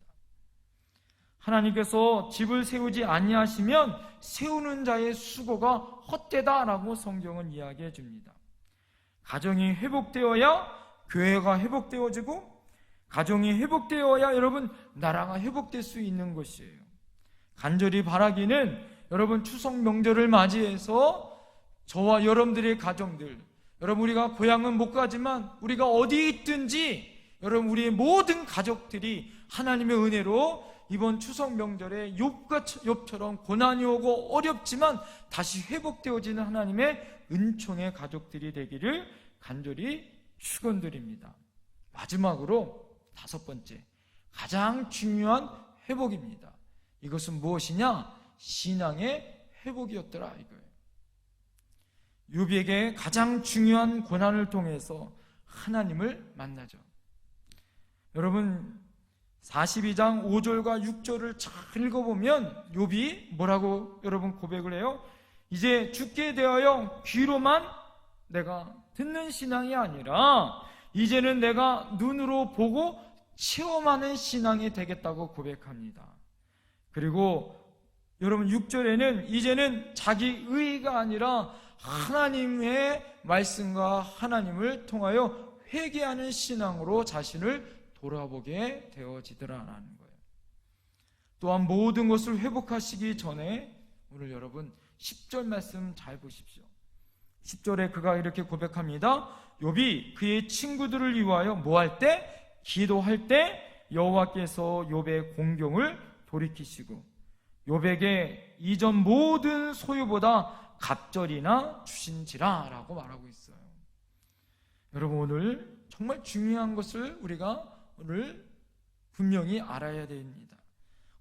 하나님께서 집을 세우지 아니하시면 세우는 자의 수고가 헛되다라고 성경은 이야기해 줍니다. 가정이 회복되어야 교회가 회복되어지고, 가정이 회복되어야 여러분 나라가 회복될 수 있는 것이에요. 간절히 바라기는 여러분 추석 명절을 맞이해서 저와 여러분들의 가정들, 여러분 우리가 고향은 못 가지만 우리가 어디 있든지 여러분 우리의 모든 가족들이 하나님의 은혜로 이번 추석 명절에 욥처럼 고난이 오고 어렵지만 다시 회복되어지는 하나님의 은총의 가족들이 되기를 간절히 축원드립니다. 마지막으로 5번째, 가장 중요한 회복입니다. 이것은 무엇이냐? 신앙의 회복이었더라 이거예요. 욥에게 가장 중요한 고난을 통해서 하나님을 만나죠. 여러분 42장 5절과 6절을 잘 읽어보면 욥이 뭐라고 여러분 고백을 해요? 이제 죽게 되어야 귀로만 내가 듣는 신앙이 아니라 이제는 내가 눈으로 보고 체험하는 신앙이 되겠다고 고백합니다. 그리고 여러분 6절에는 이제는 자기 의가 아니라 하나님의 말씀과 하나님을 통하여 회개하는 신앙으로 자신을 돌아보게 되어지더라라는 거예요. 또한 모든 것을 회복하시기 전에 오늘 여러분 10절 말씀 잘 보십시오. 10절에 그가 이렇게 고백합니다. 욥이 그의 친구들을 위하여 뭐 할 때? 기도할 때 여호와께서 욥의 공경을 돌이키시고 욥에게 이전 모든 소유보다 갑절이나 주신지라 라고 말하고 있어요. 여러분 오늘 정말 중요한 것을 우리가 오늘 분명히 알아야 됩니다.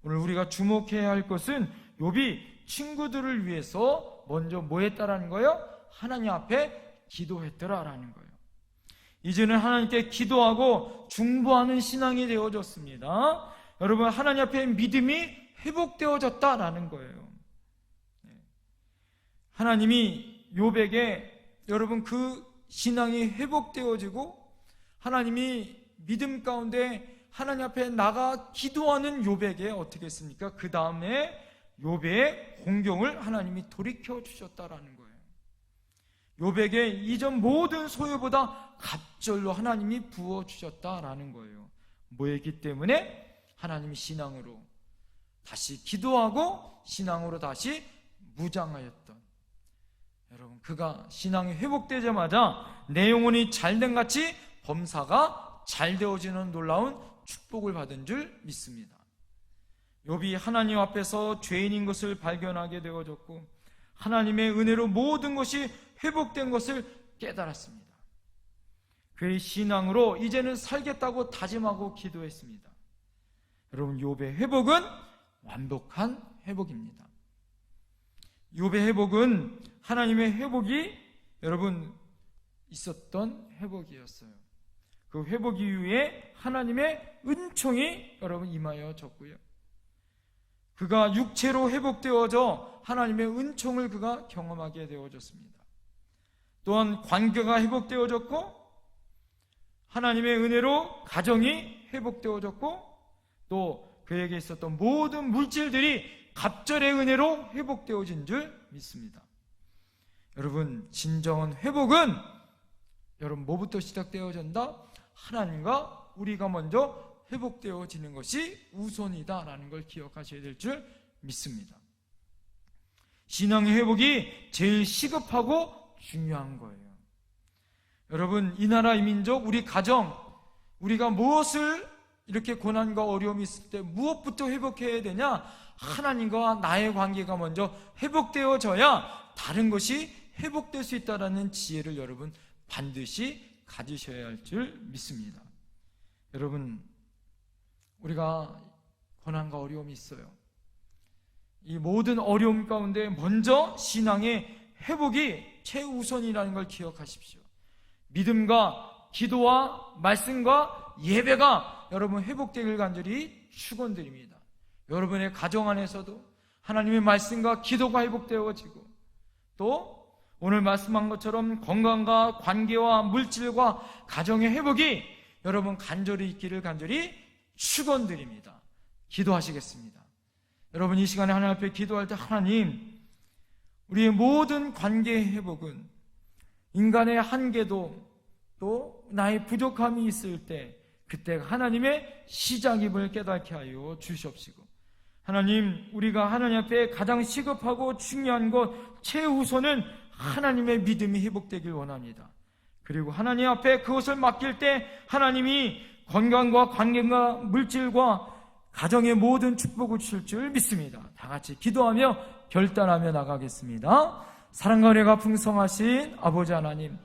오늘 우리가 주목해야 할 것은 욥이 친구들을 위해서 먼저 뭐 했다라는 거예요? 하나님 앞에 기도했더라라는 거예요. 이제는 하나님께 기도하고 중보하는 신앙이 되어졌습니다. 여러분 하나님 앞에 믿음이 회복되어졌다라는 거예요. 하나님이 욥에게 여러분 그 신앙이 회복되어지고 하나님이 믿음 가운데 하나님 앞에 나가 기도하는 욥에게 어떻게 했습니까? 그 다음에 욥의 공경을 하나님이 돌이켜 주셨다라는 거예요. 욥에게 이전 모든 소유보다 갑절로 하나님이 부어 주셨다라는 거예요. 뭐였기 때문에? 하나님이 신앙으로 다시 기도하고 신앙으로 다시 무장하였던, 여러분 그가 신앙이 회복되자마자 내 영혼이 잘된 같이 범사가 잘 되어지는 놀라운 축복을 받은 줄 믿습니다. 욥이 하나님 앞에서 죄인인 것을 발견하게 되어졌고 하나님의 은혜로 모든 것이 회복된 것을 깨달았습니다. 그의 신앙으로 이제는 살겠다고 다짐하고 기도했습니다. 여러분 욥의 회복은 완벽한 회복입니다. 욥의 회복은 하나님의 회복이 여러분 있었던 회복이었어요. 그 회복 이후에 하나님의 은총이 여러분 임하여졌고요. 그가 육체로 회복되어져 하나님의 은총을 그가 경험하게 되어졌습니다. 또한 관계가 회복되어졌고 하나님의 은혜로 가정이 회복되어졌고 또 그에게 있었던 모든 물질들이 갑절의 은혜로 회복되어진 줄 믿습니다. 여러분 진정한 회복은 여러분 뭐부터 시작되어진다? 하나님과 우리가 먼저 회복되어지는 것이 우선이다라는 걸 기억하셔야 될 줄 믿습니다. 신앙의 회복이 제일 시급하고 중요한 거예요. 여러분 이 나라 이 민족 우리 가정 우리가 무엇을 이렇게 고난과 어려움이 있을 때 무엇부터 회복해야 되냐? 하나님과 나의 관계가 먼저 회복되어져야 다른 것이 회복될 수 있다는 지혜를 여러분 반드시 가지셔야 할 줄 믿습니다. 여러분 우리가 고난과 어려움이 있어요. 이 모든 어려움 가운데 먼저 신앙의 회복이 최우선이라는 걸 기억하십시오. 믿음과 기도와 말씀과 예배가 여러분 회복되길 간절히 축원드립니다. 여러분의 가정 안에서도 하나님의 말씀과 기도가 회복되어지고 또 오늘 말씀한 것처럼 건강과 관계와 물질과 가정의 회복이 여러분 간절히 있기를 간절히 축원드립니다. 기도하시겠습니다. 여러분 이 시간에 하나님 앞에 기도할 때 하나님 우리의 모든 관계의 회복은 인간의 한계도 또 나의 부족함이 있을 때 그때 하나님의 시작임을 깨닫게 하여 주시옵시고 하나님 우리가 하나님 앞에 가장 시급하고 중요한 것 최우선은 하나님의 믿음이 회복되길 원합니다. 그리고 하나님 앞에 그것을 맡길 때 하나님이 건강과 관계와 물질과 가정의 모든 축복을 주실 줄 믿습니다. 다 같이 기도하며 결단하며 나가겠습니다. 사랑과 은혜가 풍성하신 아버지 하나님,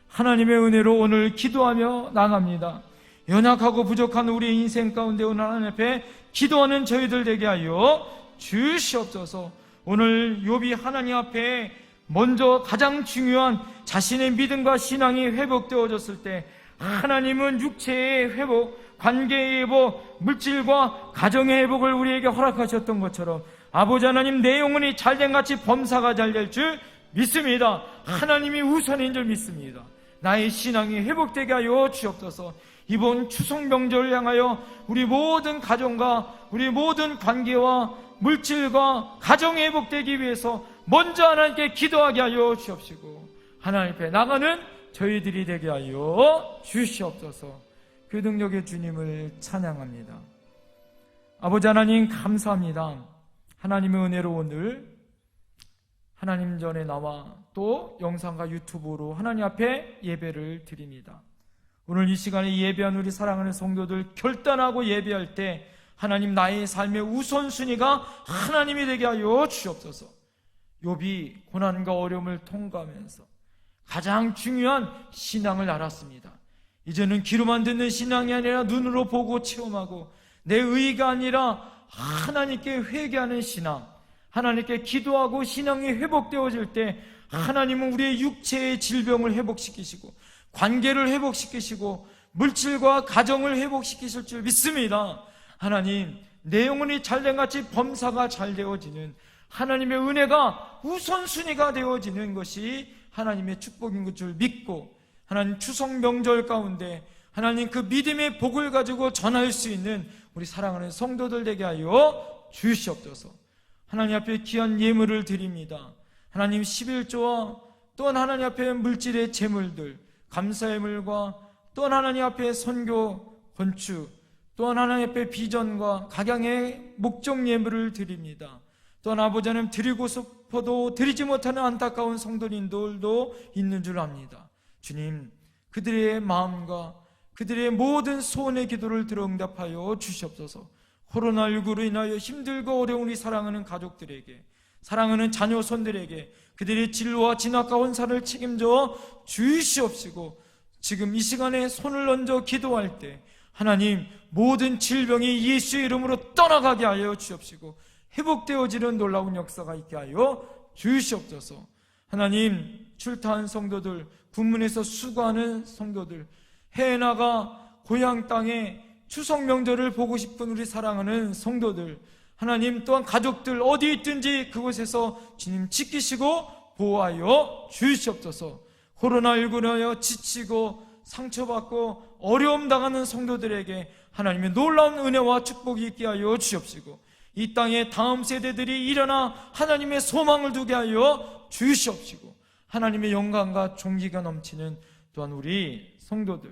하나님의 은혜로 오늘 기도하며 나갑니다. 연약하고 부족한 우리의 인생 가운데 오늘 하나님 앞에 기도하는 저희들 되게 하여 주시옵소서. 오늘 욥이 하나님 앞에 먼저 가장 중요한 자신의 믿음과 신앙이 회복되어졌을 때 하나님은 육체의 회복, 관계의 회복, 물질과 가정의 회복을 우리에게 허락하셨던 것처럼 아버지 하나님 내 영혼이 잘된 같이 범사가 잘 될 줄 믿습니다. 하나님이 우선인 줄 믿습니다. 나의 신앙이 회복되게 하여 주옵소서. 이번 추석 명절을 향하여 우리 모든 가정과 우리 모든 관계와 물질과 가정이 회복되기 위해서 먼저 하나님께 기도하게 하여 주옵시고, 하나님 앞에 나가는 저희들이 되게 하여 주시옵소서. 그 능력의 주님을 찬양합니다. 아버지 하나님, 감사합니다. 하나님의 은혜로 오늘 하나님 전에 나와 또 영상과 유튜브로 하나님 앞에 예배를 드립니다. 오늘 이 시간에 예배한 우리 사랑하는 성도들, 결단하고 예배할 때 하나님, 나의 삶의 우선순위가 하나님이 되게 하여 주옵소서. 욥이 고난과 어려움을 통과하면서 가장 중요한 신앙을 알았습니다. 이제는 귀로만 듣는 신앙이 아니라 눈으로 보고 체험하고, 내 의가 아니라 하나님께 회개하는 신앙, 하나님께 기도하고 신앙이 회복되어질 때 하나님은 우리의 육체의 질병을 회복시키시고 관계를 회복시키시고 물질과 가정을 회복시키실 줄 믿습니다. 하나님, 내 영혼이 잘된같이 범사가 잘 되어지는 하나님의 은혜가 우선순위가 되어지는 것이 하나님의 축복인 줄 믿고, 하나님 추석 명절 가운데 하나님 그 믿음의 복을 가지고 전할 수 있는 우리 사랑하는 성도들 되게 하여 주시옵소서. 하나님 앞에 귀한 예물을 드립니다. 하나님 11조와 또한 하나님 앞에 물질의 재물들, 감사의 물과 또한 하나님 앞에 선교, 건축, 또한 하나님 앞에 비전과 각양의 목적 예물을 드립니다. 또한 아버지 하나님, 드리고 싶어도 드리지 못하는 안타까운 성도님들도 있는 줄 압니다. 주님, 그들의 마음과 그들의 모든 소원의 기도를 들어 응답하여 주시옵소서. 코로나19로 인하여 힘들고 어려운 우리 사랑하는 가족들에게, 사랑하는 자녀손들에게 그들의 진로와 진학과 헌사를 책임져 주시옵시고, 지금 이 시간에 손을 얹어 기도할 때 하나님, 모든 질병이 예수의 이름으로 떠나가게 하여 주옵시고 회복되어지는 놀라운 역사가 있게 하여 주시옵소서. 하나님, 출타한 성도들, 군문에서 수고하는 성도들, 해외 나가 고향 땅에 추석 명절을 보고 싶은 우리 사랑하는 성도들, 하나님 또한 가족들 어디 있든지 그곳에서 주님 지키시고 보호하여 주시옵소서. 코로나19로 하여 지치고 상처받고 어려움 당하는 성도들에게 하나님의 놀라운 은혜와 축복이 있게 하여 주시옵시고, 이 땅의 다음 세대들이 일어나 하나님의 소망을 두게 하여 주시옵시고, 하나님의 영광과 존귀가 넘치는 또한 우리 성도들,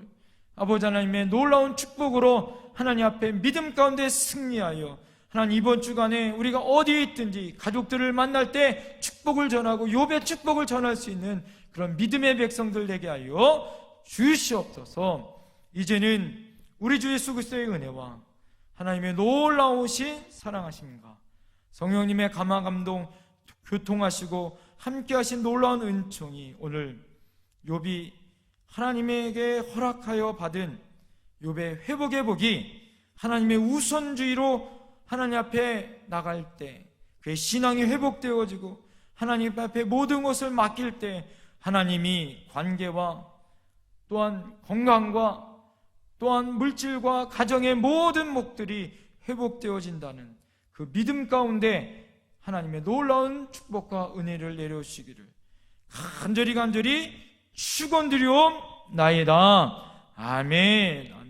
아버지 하나님의 놀라운 축복으로 하나님 앞에 믿음 가운데 승리하여, 하나님 이번 주간에 우리가 어디에 있든지 가족들을 만날 때 축복을 전하고 욥의 축복을 전할 수 있는 그런 믿음의 백성들 되게 하여 주시옵소서. 이제는 우리 주 예수 그리스도의 은혜와 하나님의 놀라우신 사랑하심과 성령님의 감화 감동 교통하시고 함께하신 놀라운 은총이 오늘 욥이 하나님에게 허락하여 받은 욥의 회복의 복이 하나님의 우선주의로 하나님 앞에 나갈 때 그의 신앙이 회복되어지고 하나님 앞에 모든 것을 맡길 때 하나님이 관계와 또한 건강과 또한 물질과 가정의 모든 목들이 회복되어진다는 그 믿음 가운데 하나님의 놀라운 축복과 은혜를 내려주시기를 간절히 축원드리옵나이다. 아멘.